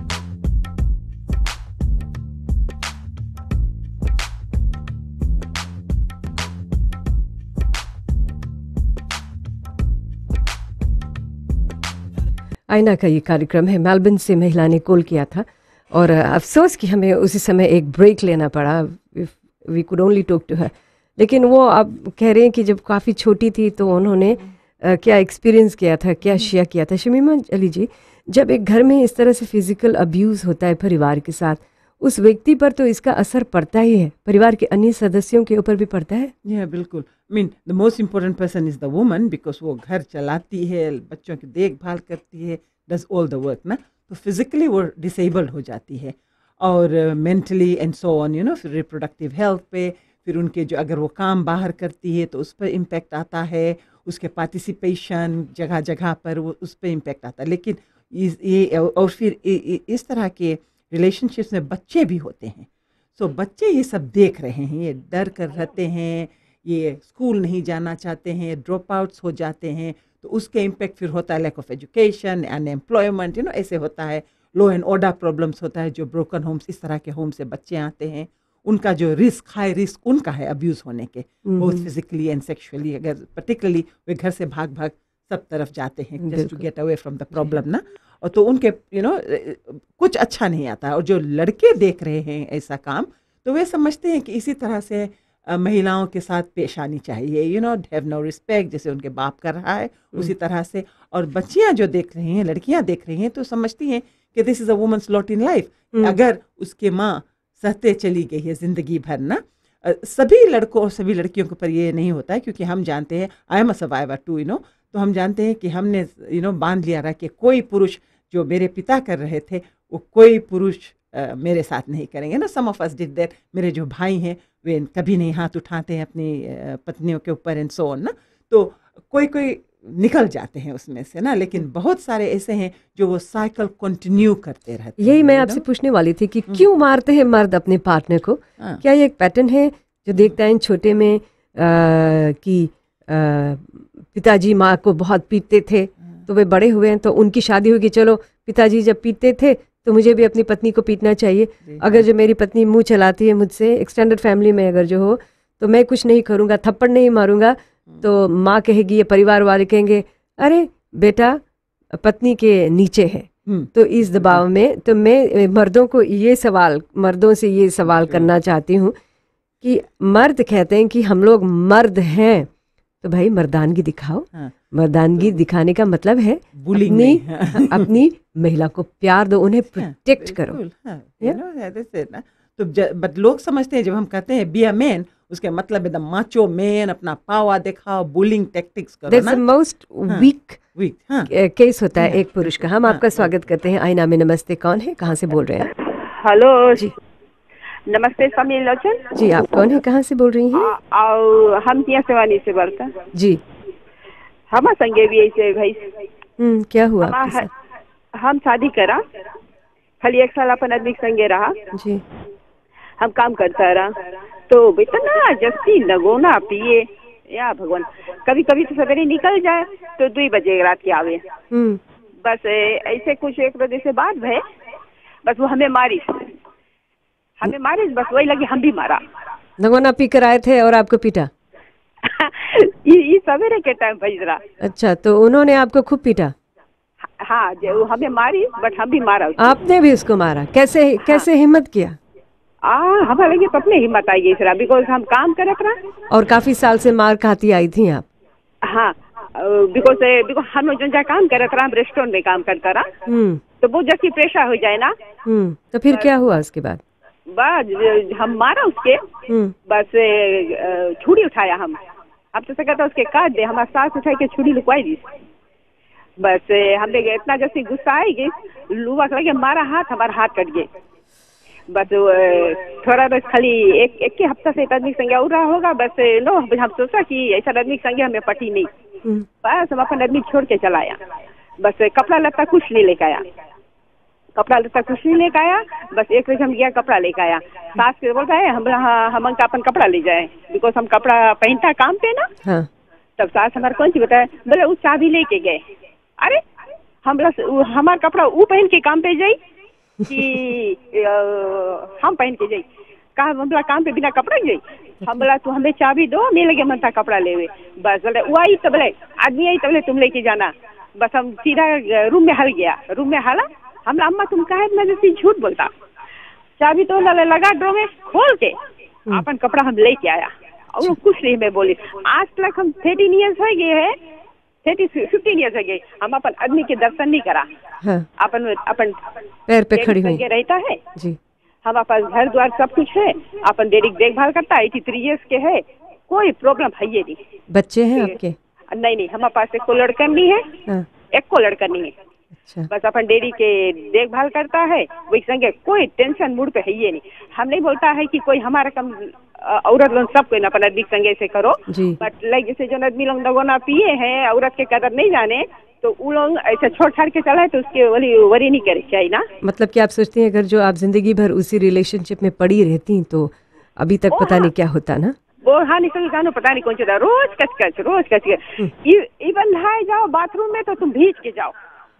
आईना का ये कार्यक्रम है। मेलबर्न से महिला ने कॉल किया था और अफसोस कि हमें उसी समय एक ब्रेक लेना पड़ा। We could only talk to her. लेकिन वो अब कह रहे हैं कि जब काफ़ी छोटी थी तो उन्होंने क्या एक्सपीरियंस किया था, क्या शेयर किया था। शमीमा अली जी, जब एक घर में इस तरह से फिजिकल अब्यूज़ होता है परिवार के साथ, उस व्यक्ति पर तो इसका असर पड़ता ही है, परिवार के अन्य सदस्यों के ऊपर भी पड़ता है। बिल्कुल। The most important person is the woman, because वो घर चलाती है, बच्चों की देखभाल करती है, डज ऑल द वर्क ना। तो फिजिकली वो डिसेबल्ड हो जाती है और मेंटली एंड सो ऑन, फिर रिप्रोडक्टिव हेल्थ पे, फिर उनके जो अगर वो काम बाहर करती है तो उस पर इम्पेक्ट आता है, उसके पार्टिसिपेशन जगह जगह पर वो उस पर इम्पेक्ट आता है। लेकिन ये और फिर इस तरह के रिलेशनशिप्स में बच्चे भी होते हैं। सो बच्चे ये सब देख रहे हैं, ये डर कर रहते हैं, ये स्कूल नहीं जाना चाहते हैं, ड्रॉप आउट्स हो जाते हैं। तो उसके इम्पेक्ट फिर होता है लैक ऑफ एजुकेशन, अनएम्प्लॉयमेंट, ऐसे होता है। लो एंड ऑर्डर प्रॉब्लम्स होता है, जो ब्रोकन होम्स, इस तरह के होम से बच्चे आते हैं। उनका जो हाई रिस्क उनका है अब्यूज़ होने के, बोथ फिजिकली एंड सेक्सुअली। अगर पर्टिकुलरली वे घर से भाग भाग सब तरफ जाते हैं just to get away from the problem ना, और तो उनके कुछ अच्छा नहीं आता है। और जो लड़के देख रहे हैं ऐसा काम, तो वे समझते हैं कि इसी तरह से महिलाओं के साथ पेश आनी चाहिए, हैव नो रिस्पेक्ट, जैसे उनके बाप कर रहा है उसी तरह से। और बच्चियां जो देख रही हैं, लड़कियां देख रही हैं, तो समझती हैं कि this is a women's lot in life. अगर उसके माँ सहते चली गई है जिंदगी भर ना, सभी लड़कों और सभी लड़कियों के ऊपर ये नहीं होता है, क्योंकि हम जानते हैं, I am a survivor too, तो हम जानते हैं कि हमने बांध लिया रहा कि कोई पुरुष जो मेरे पिता कर रहे थे वो कोई पुरुष मेरे साथ नहीं करेंगे ना। सम ऑफ अस डिड दैट। मेरे जो भाई हैं वे कभी नहीं हाथ उठाते हैं अपनी पत्नियों के ऊपर एंड सो ऑन ना। तो कोई निकल जाते हैं उसमें से ना, लेकिन बहुत सारे ऐसे हैं जो वो साइकिल कंटिन्यू करते रहते हैं। यही मैं आपसे पूछने वाली थी कि क्यों मारते हैं मर्द अपने पार्टनर को? क्या ये एक पैटर्न है जो देखता है छोटे में कि पिताजी माँ को बहुत पीटते थे, तो वे बड़े हुए हैं तो उनकी शादी होगी, चलो पिताजी जब पीटते थे तो मुझे भी अपनी पत्नी को पीटना चाहिए। अगर जो मेरी पत्नी मुंह चलाती है मुझसे, एक्सटेंडेड फैमिली में अगर जो हो, तो मैं कुछ नहीं करूँगा, थप्पड़ नहीं मारूंगा, तो माँ कहेगी, ये परिवार वाले कहेंगे, अरे बेटा पत्नी के नीचे है। तो इस दबाव में तो मैं मर्दों से ये सवाल करना चाहती हूँ कि मर्द कहते हैं कि हम लोग मर्द हैं, तो भाई मर्दानगी दिखाओ। मर्दानगी दिखाने का मतलब है अपनी महिला को प्यार दो, उन्हें प्रोटेक्ट करो। तो बट लोग समझते हैं जब हम कहते हैं बी अ मैन, उसके मतलब है द माचो मैन, अपना पावर दिखाओ, बुलिंग टैक्टिक्स करो ना। That's the most weak case होता है एक पुरुष का। हम आपका स्वागत करते हैं आईना में। नमस्ते, कौन है, कहाँ से बोल रहे हैं? हेलो जी, नमस्ते स्वामी लोचन जी। आप कौन है, कहाँ से बोल रही हैं? हम तिया सेवानी से बोलते जी। हम संगे भी ऐसे भाई क्या हुआ? हम शादी करा, खाली 1 साल अपन आदमी के संगे रहा जी। हम काम करता रहा, तो इतना जस्ती नगोना पिए, या भगवान, कभी कभी तो सवेरे निकल जाए तो 2 बजे रात के आवे। बस ऐसे कुछ 1 बजे से बाद भय, बस वो हमें मारी, बस वही लगी हम भी मारा। नगोना पी कर आए थे और आपको पीटा? ये सवेरे के टाइम भजरा। अच्छा, तो उन्होंने आपको खूब पीटा? हाँ, जो हमें मारी, बट हम भी मारा उसको। आपने भी उसको मारा? कैसे हिम्मत किया? हमारे लगे अपने हिम्मत आई गई सर, बिकॉज हम काम करत रहा। और काफी साल से मार खाती आई थी आप? हाँ, बिकॉज हम लोग जो काम करत रहा, हम रेस्टोरेंट में काम करता रहा, तो बहुत जल्दी प्रेशर हो जाए ना। तो फिर क्या हुआ उसके बाद? बस हम मारा उसके, बस छुरी उठाया हम तो सकता उसके काट दे, हमारे सास उठा के छुरी लुकवाई दी। बस हमने इतना जैसे गुस्सा आई गई, लुआ लगे मारा हाथ, हमारा हाथ कट गए। बस थोड़ा बस खाली एक ही हफ्ता से एक आदमी संगे और रहा होगा, बस नो हम सोचा कि ऐसा आदमी संगे हमें पटी नहीं। बस हम अपन आदमी छोड़ के चलाया, बस कपड़ा लत्ता कुछ नहीं लेकर आया, बस 1 बजे हम गया कपड़ा लेकर आया। सास के बोलता है हम अपन कपड़ा ले जाए, बिकॉज हम कपड़ा पहनता काम पे ना। हाँ। तब सास हमारे कौन सी बताया, बोले वो चाबी लेके गए। अरे हमारा कपड़ा वो पहन के काम पे जाई कि हम पहन के जाई? कहा हम बोला काम पे बिना कपड़ा जाई? हम बोला तो हमें चाबी दो, मैं लगे मनता कपड़ा लेवे। बस बोले वो आई तो बोले आदमी आई तो बोले तुम लेके जाना। बस हम सीधा रूम में हल गया, रूम में हाला, हमला अम्मा तुम कहे मैं जैसे झूठ बोलता, चाबी तो लगा ड्रो में खोल के अपन कपड़ा हम लेके आया, और वो कुछ नहीं मैं बोली। आज तक हम 13 ईयर्स हो गए है, 15 ईयर्स हो गए, हम अपन आदमी के दर्शन नहीं करा। हाँ। अपन पैर पे खड़ी हुई रहता है जी। हमारे पास घर द्वार सब कुछ है, अपन डेडी देखभाल करता है, 83 ईयर्स के है, कोई प्रॉब्लम है ये नहीं। बच्चे हैं आपके? नहीं, हमारे पास एक को लड़का नहीं है। हाँ। एक को लड़का नहीं है। अच्छा। बस अपन डेडी के देखभाल करता है, वही संगे कोई टेंशन मूड पे है ये नहीं। हम नहीं बोलता है कि कोई हमारा कम औरत लोग सब कोई ना अपन आदमी संगे से करो, बट लाइक जैसे जो आदमी लोग नगोना पिए हैं, औरत के कदर नहीं जाने, तो वो लोग ऐसे छोड़ छाड़ के चला है तो उसके वरी नहीं करे चाहिए ना। मतलब कि आप सोचती हैं अगर जो आप जिंदगी भर उसी रिलेशनशिप में पड़ी रहती तो अभी तक पता नहीं क्या होता ना। वो हाँ नहीं जानो पता नहीं कौन सा रोज कच इवन नहाए जाओ बाथरूम में तो तुम भीज के जाओ,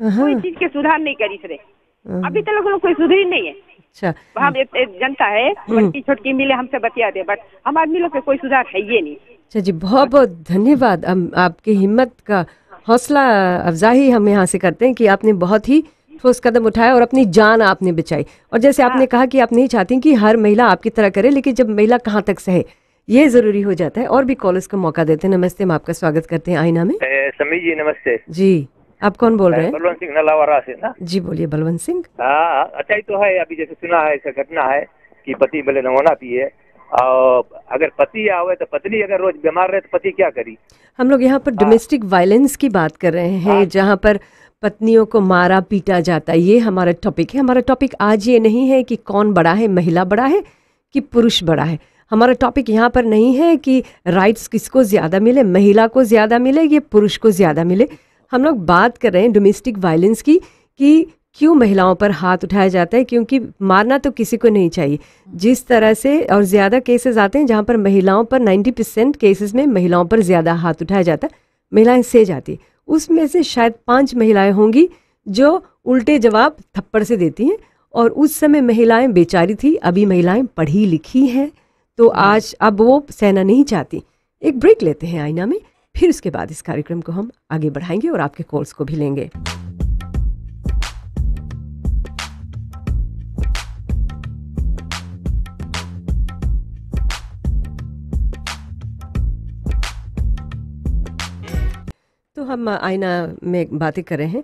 कोई चीज के सुधार नहीं करी सरे। अभी तक लोग कोई सुधरी नहीं है। अच्छा। हम जनता है बड़ी छोटकी मिले हमसे बतिया दे, बट हम आदमी लोग के कोई सुधार है ये नहीं। अच्छा जी, बहुत बहुत धन्यवाद। आपकी हिम्मत का हौसला अफजाई हम यहाँ से करते हैं कि आपने बहुत ही ठोस कदम उठाया और अपनी जान आपने बचाई। और जैसे आपने कहा कि आप नहीं चाहती कि हर महिला आपकी तरह करे, लेकिन जब महिला कहाँ तक सहे ये जरूरी हो जाता है। और भी कॉलर्स को मौका देते हैं। नमस्ते, हम आपका स्वागत करते हैं आईना में। समी जी नमस्ते जी, आप कौन बोल रहे हैं? बलवंत सिंह नलावरा से ना जी, बोलिए बलवंत सिंह। हाँ, अच्छा ही तो है। अभी जैसे सुना है ऐसा घटना है कि पति भले नमूना पिए, और अगर पति आवे तो पत्नी अगर रोज बीमार रहे तो पति क्या करी? हम लोग यहाँ पर डोमेस्टिक वायलेंस की बात कर रहे हैं, जहाँ पर पत्नियों को मारा पीटा जाता है। ये हमारा टॉपिक है। हमारा टॉपिक आज ये नहीं है कि कौन बड़ा है, महिला बड़ा है कि पुरुष बड़ा है। हमारा टॉपिक यहाँ पर नहीं है कि राइट्स किसको ज़्यादा मिले, महिला को ज़्यादा मिले या पुरुष को ज़्यादा मिले। हम लोग बात कर रहे हैं डोमेस्टिक वायलेंस की कि क्यों महिलाओं पर हाथ उठाया जाता है, क्योंकि मारना तो किसी को नहीं चाहिए। जिस तरह से और ज़्यादा केसेस आते हैं जहाँ पर महिलाओं पर 90% केसेस में महिलाओं पर ज़्यादा हाथ उठाया जाता है, महिलाएं सह जाती, उसमें से शायद 5 महिलाएं होंगी जो उल्टे जवाब थप्पड़ से देती हैं। और उस समय महिलाएं बेचारी थी, अभी महिलाएं पढ़ी लिखी हैं, तो आज अब वो सहना नहीं चाहती। एक ब्रेक लेते हैं आईना में, फिर उसके बाद इस कार्यक्रम को हम आगे बढ़ाएंगे और आपके कॉल्स को भी लेंगे। तो हम आईना में बातें कर रहे हैं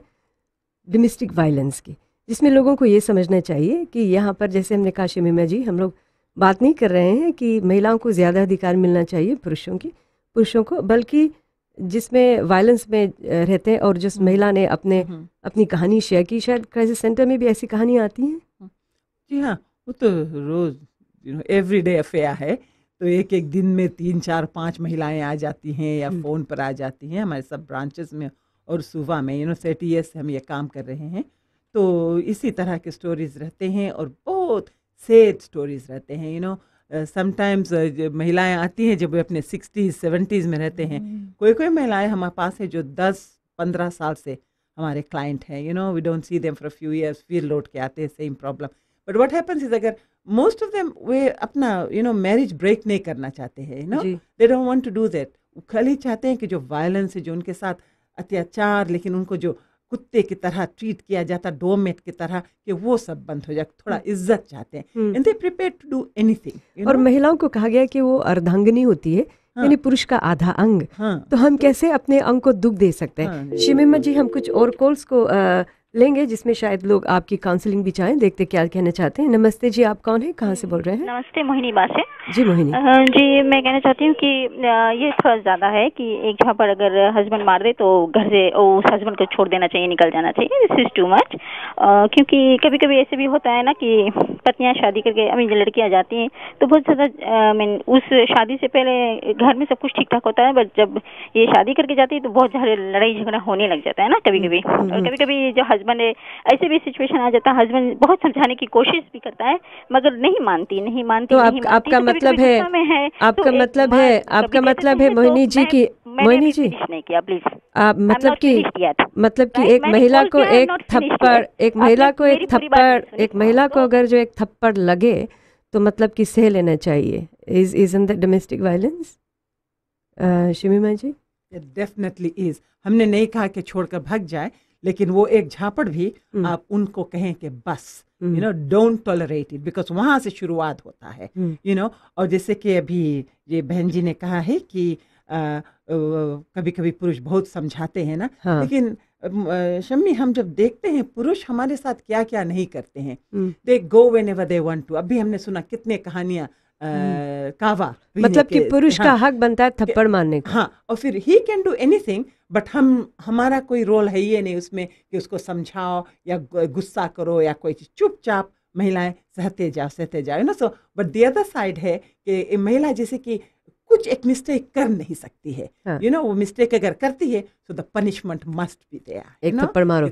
डोमेस्टिक वायलेंस की, जिसमें लोगों को ये समझना चाहिए कि यहाँ पर जैसे हमने कहा शमीमा जी, हम लोग बात नहीं कर रहे हैं कि महिलाओं को ज़्यादा अधिकार मिलना चाहिए पुरुषों को, बल्कि जिसमें वायलेंस में रहते हैं और जिस महिला ने अपनी कहानी शेयर की, शायद क्राइसिस सेंटर में भी ऐसी कहानियाँ आती हैं। जी हाँ, वो तो रोज़ एवरीडे अफेयर है। तो एक दिन में 3, 4, 5 महिलाएं आ जाती हैं या फ़ोन पर आ जाती हैं हमारे सब ब्रांचेस में और सुबह में 30 ईयर्स से हम ये काम कर रहे हैं। तो इसी तरह के स्टोरीज रहते हैं और बहुत सैड स्टोरीज रहते हैं। यू नो समटाइम्स महिलाएं आती हैं जब वे अपने 60s 70s में रहते हैं। कोई महिलाएं हमारे पास है जो 10-15 साल से हमारे क्लाइंट हैं। You know we don't see them for a few years, फिर लौट के आते हैं same problem. But what happens is अगर मोस्ट ऑफ देम वे अपना मैरिज ब्रेक नहीं करना चाहते हैं। They don't want to do that. खाली चाहते हैं कि जो वायलेंस है, जो उनके साथ अत्याचार, लेकिन उनको जो कुत्ते की तरह ट्रीट किया जाता, डोरमेट की तरह, कि वो सब बंद हो जाए। थोड़ा इज्जत चाहते हैं and they prepare to do anything. और महिलाओं को कहा गया कि वो अर्धांगिनी होती है, यानी पुरुष का आधा अंग। तो हम कैसे अपने अंग को दुख दे सकते हैं? शमीमा जी, हम कुछ और कॉल्स को लेंगे जिसमें शायद लोग आपकी काउंसलिंग भी चाहें। देखते क्या कहना चाहते हैं। नमस्ते जी, आप कौन है, कहाँ से बोल रहे हैं? नमस्ते, मोहिनी बात है जी। मोहिनी जी, मैं कहना चाहती हूँ कि ये थोड़ा ज़्यादा है कि एक जगह पर अगर हस्बैंड मार दे तो घर से उस हस्बैंड को छोड़ देना चाहिए, निकल जाना चाहिए। This is too much. क्योंकि कभी कभी ऐसे भी होता है ना कि पत्नियाँ शादी करके, अभी लड़कियाँ जाती हैं तो बहुत ज़्यादा मीन उस शादी से पहले घर में सब कुछ ठीक ठाक होता है, बट जब ये शादी करके जाती है तो बहुत ज़्यादा लड़ाई झगड़ा होने लग जाता है ना कभी कभी। और कभी कभी जो हस्बैंड है, ऐसे भी सिचुएशन आ जाता है, हस्बैंड बहुत समझाने की कोशिश भी करता है मगर नहीं मानती। तो आपका मतलब है, आपका मतलब है, आपका मतलब है मोहिनी जी की, मोहिनी जी नहीं किया प्लीज, मतलब कि एक महिला को एक थप्पड़, एक महिला को एक थप्पड़, एक महिला को अगर जो एक थप्पड़ लगे तो मतलब कि सह लेना चाहिए। isn't that domestic violence? Shamima ji? Definitely is. हमने नहीं कहा कि छोड़कर भाग जाए, लेकिन वो एक झापड़ भी आप उनको कहें कि बस डोंट टॉलरेट इट, बिकॉज वहां से शुरुआत होता है। और जैसे कि अभी ये बहन जी ने कहा है कि कभी कभी पुरुष बहुत समझाते हैं ना, लेकिन शम्मी हम जब देखते हैं पुरुष हमारे साथ क्या क्या नहीं करते हैं, दे गो व्हेनेवर दे वांट टू। अभी हमने सुना कितने कहानियां कावा, मतलब कि पुरुष का हक बनता है थप्पड़ मारने का। और फिर he can do anything, but हमारा कोई रोल है ये नहीं उसमें कि उसको समझाओ या गुस्सा करो या कोई चीज। चुपचाप महिलाएं सहते जाओ ना। So but the other side है कि महिला जैसे कि कुछ एक मिस्टेक कर नहीं सकती है। वो मिस्टेक अगर करती है तो the punishment must be there, एक थप्पड़ मारो।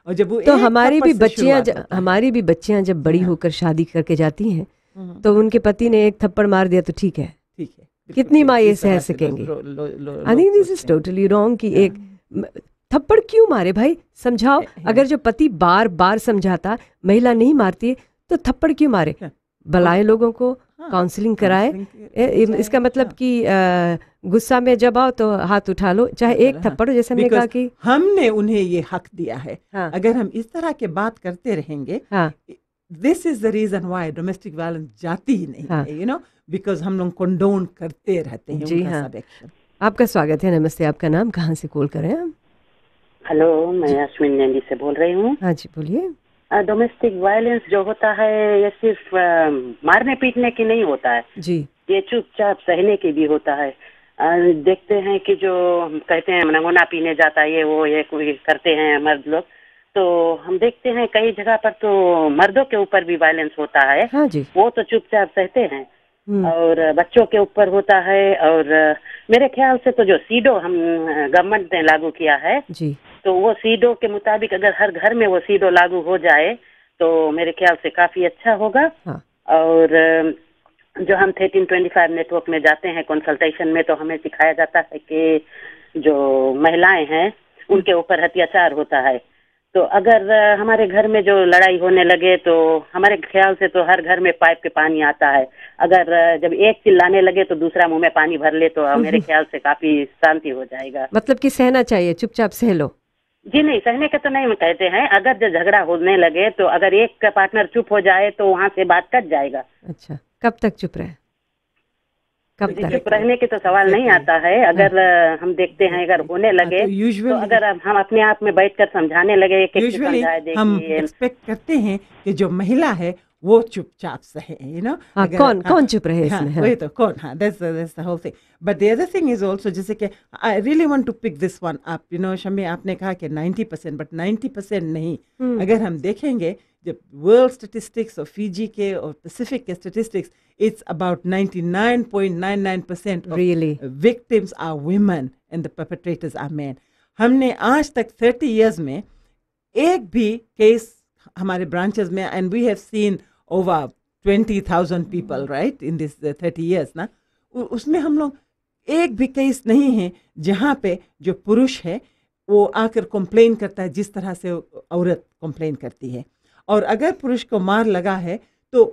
और जब तो हमारी भी बच्चियां जब बड़ी होकर शादी करके जाती हैं तो उनके पति ने एक थप्पड़ मार दिया तो ठीक है, कितनी माँ ये सह सकेंगी? I think this is totally wrong कि एक थप्पड़ क्यों मारे भाई, समझाओ। अगर जो पति बार बार समझाता, महिला नहीं मारती तो थप्पड़ क्यों मारे? बुलाए लोगों को, काउंसलिंग कराए। इसका मतलब कि गुस्सा में जब आओ तो हाथ उठा लो, चाहे एक थप्पड़। जैसे हमने कहा कि हमने उन्हें ये हक दिया है। अगर हम इस तरह के बात करते रहेंगे, this is the reason why domestic violence जाती ही नहीं है, बिकॉज हम लोग कंडोन करते रहते हैं। जी हाँ, आपका स्वागत है। नमस्ते, आपका नाम, कहाँ से कॉल करें हम? हेलो, मैं अश्विन नंदी से बोल रही हूँ। हाँ जी, बोलिए। डोमेस्टिक वायलेंस जो होता है ये सिर्फ मारने पीटने की नहीं होता है जी, ये चुपचाप सहने की भी होता है। देखते हैं कि जो कहते हैं नंगोना पीने जाता है, ये कोई करते हैं मर्द लोग, तो हम देखते हैं कई जगह पर तो मर्दों के ऊपर भी वायलेंस होता है। हाँ जी। वो तो चुपचाप सहते हैं। और बच्चों के ऊपर होता है। और मेरे ख्याल से तो जो सीडो हम गवर्नमेंट ने लागू किया है जी, तो वो सीडो के मुताबिक अगर हर घर में वो सीडो लागू हो जाए तो मेरे ख्याल से काफी अच्छा होगा। और जो हम 1325 नेटवर्क में जाते हैं कंसल्टेशन में, तो हमें सिखाया जाता है कि जो महिलाएं हैं उनके ऊपर अत्याचार होता है। तो अगर हमारे घर में जो लड़ाई होने लगे तो हमारे ख्याल से तो हर घर में पाइप के पानी आता है। अगर जब एक चिल्लाने लगे तो दूसरा मुंह में पानी भर ले तो मेरे ख्याल से काफी शांति हो जाएगा। मतलब कि सहना चाहिए, चुपचाप सह लो। जी नहीं, सहने के तो नहीं कहते हैं। अगर जो झगड़ा होने लगे तो अगर एक का पार्टनर चुप हो जाए तो वहाँ से बात कट जाएगा। अच्छा, कब तक चुप रहे? कब तक चुप रहने के तो सवाल नहीं आता है। अगर हम देखते हैं अगर होने लगे तो अगर हम अपने आप में बैठकर समझाने लगे, हम एक्सपेक्ट करते हैं कि जो महिला है वो चुपचाप सहे, कौन चुप रहे इसमें? वही तो कौन, that's the whole thing. But the other thing is also, जैसे कि I really want to pick this one up, Shammi, आपने कहा कि 90%, but 90% नहीं। अगर हम देखेंगे जब वर्ल्ड स्टेटिस्टिक्स और फिजी के और पैसिफिक के statistics, it's about 99.99% of victims are women and the perpetrators are men. हमने आज तक 30 years में एक भी केस हमारे ब्रांचेस में, and we have seen over 20,000 people right in this 30 years ना, उसमें हम लोग एक भी केस नहीं है जहाँ पे जो पुरुष है वो आकर कंप्लेन करता है जिस तरह से औरत कंप्लेन करती है। और अगर पुरुष को मार लगा है तो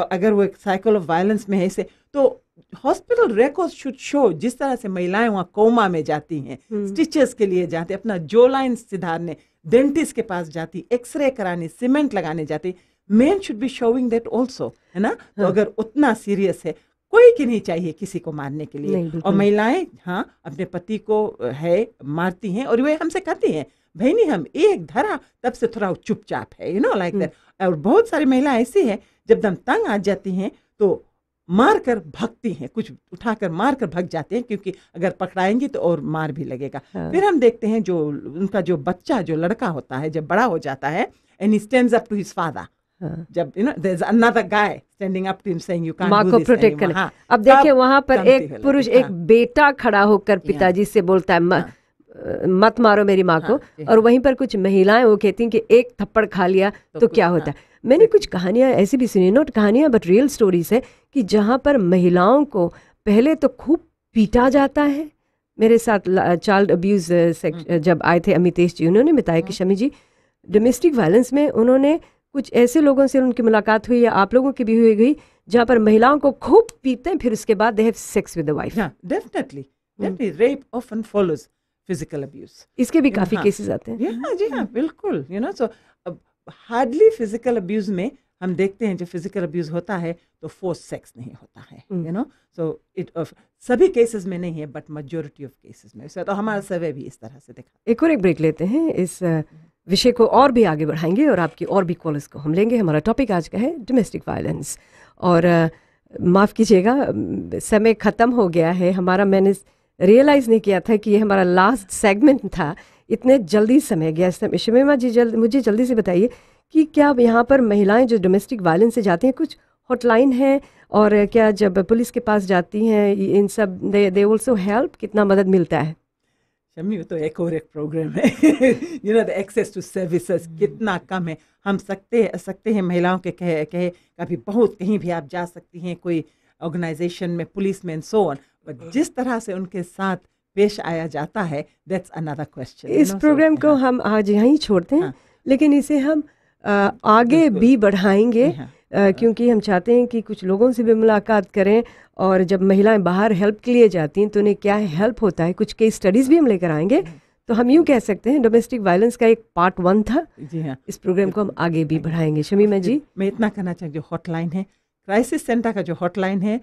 अगर वो एक साइकिल ऑफ वायलेंस में है इसे, तो हॉस्पिटल रिकॉर्ड शुड शो जिस तरह से महिलाएं वहाँ कोमा में जाती हैं, स्टिचेस के लिए जाती, अपना जो लाइन सुधारने डेंटिस्ट के पास जाती, एक्सरे कराने, सीमेंट लगाने जाती, main should be showing that also, है ना। तो अगर उतना सीरियस है, कोई की नहीं चाहिए किसी को मारने के लिए। और महिलाएं हाँ अपने पति को है मारती हैं और वे हमसे कहती हैं भाई नहीं हम एक धरा तब से थोड़ा चुपचाप है, यू नो लाइक दैट। और बहुत सारी महिलाएं ऐसी हैं जब दम तंग आ जाती हैं तो मार कर भागती हैं, कुछ उठाकर मार कर भाग जाते हैं क्योंकि अगर पकड़ाएंगी तो और मार भी लगेगा। फिर हम देखते हैं जो उनका जो बच्चा जो लड़का होता है जब बड़ा हो जाता है and he stands up to his father, जब you know there is another guy standing up to him saying you can't do this, protect करना। अब देखिए वहां पर एक पुरुष एक बेटा खड़ा होकर पिताजी से बोलता है मत मारो मेरी माँ को, और वहीं पर कुछ महिलाएं वो कहती हैं कि एक थप्पड़ खा लिया तो क्या होता है। मैंने कुछ कहानियां ऐसी भी सुनी, नॉट कहानियां बट रियल स्टोरीज है कि जहाँ पर महिलाओं को पहले तो खूब पीटा जाता है। मेरे साथ चाइल्ड अब्यूज जब आए थे अमितेश जी, उन्होंने बताया कि शमी जी डोमेस्टिक वायलेंस में उन्होंने कुछ ऐसे लोगों से उनकी मुलाकात हुई या आप लोगों की भी हुई गई जहाँ पर महिलाओं को खूब पीटते हैं, फिर उसके बाद they have sex with the wife. Definitely rape often follows physical abuse. इसके भी काफी केसेस आते हैं। जी हाँ बिल्कुल, you know. So hardly physical abuse में हम देखते हैं जो फिजिकल अब्यूज होता है तो फोर्स सेक्स नहीं होता है, यू नो। सो इट सभी केसेस में नहीं है बट मेजॉरिटी ऑफ केसेस में। तो हमारा सर्वे भी इस तरह से देखा। एक ब्रेक लेते हैं, इस विषय को और भी आगे बढ़ाएंगे और आपकी और भी कॉल्स को हम लेंगे। हमारा टॉपिक आज का है डोमेस्टिक वायलेंस। और माफ़ कीजिएगा समय ख़त्म हो गया है हमारा, मैंने रियलाइज़ नहीं किया था कि ये हमारा लास्ट सेगमेंट था, इतने जल्दी समय गया। शमीमा जी मुझे जल्दी से बताइए कि क्या यहाँ पर महिलाएं जो डोमेस्टिक वायलेंस से जाती हैं कुछ हॉटलाइन है, और क्या जब पुलिस के पास जाती हैं इन सब दे ऑल्सो हेल्प, कितना मदद मिलता है? शमी तो एक प्रोग्राम है you know the access to services कितना कम है। हम सकते हैं महिलाओं के कहे कभी बहुत कहीं भी आप जा सकती हैं, कोई ऑर्गेनाइजेशन में, पुलिस में, सो ऑन, बट जिस तरह से उनके साथ पेश आया जाता है दैट्स अनदर क्वेश्चन। इस प्रोग्राम को हम आज यहीं छोड़ते हैं, लेकिन इसे हम आगे भी बढ़ाएंगे क्योंकि हम चाहते हैं कि कुछ लोगों से भी मुलाकात करें, और जब महिलाएं बाहर हेल्प के लिए जाती हैं तो उन्हें क्या हेल्प होता है, कुछ केस स्टडीज़ भी हम लेकर आएंगे। तो हम यूँ कह सकते हैं डोमेस्टिक वायलेंस का एक पार्ट 1 था। जी हाँ, इस प्रोग्राम को हम आगे भी बढ़ाएंगे। शमीमा जी, मैं इतना कहना चाहिए, जो हॉटलाइन है, क्राइसिस सेंटर का जो हॉटलाइन है,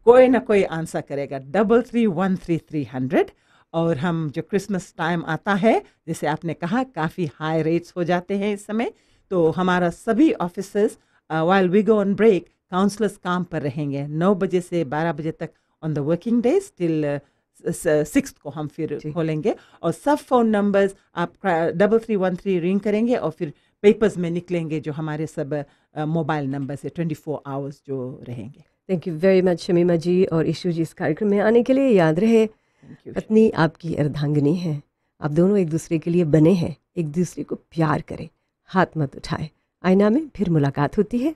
कोई ना कोई आंसर करेगा 3313 और हम जो क्रिसमस टाइम आता है, जैसे आपने कहा काफ़ी हाई रेट्स हो जाते हैं इस समय, तो हमारा सभी officers while we go on break counsellors काम पर रहेंगे 9 बजे से 12 बजे तक on the working days till 6 को हम फिर खोलेंगे। और सब फ़ोन नंबर्स आप 3313 रिंग करेंगे और फिर पेपर्स में निकलेंगे जो हमारे सब मोबाइल नंबर से 24 आवर्स जो रहेंगे। Thank you very much Shamima ji और इशू जी इस कार्यक्रम में आने के लिए। याद रहे पत्नी आपकी अर्धांगिनी है, आप दोनों एक दूसरे के लिए बने हैं, एक दूसरे को प्यार करें, हाथ मत उठाएं। आईना में फिर मुलाकात होती है।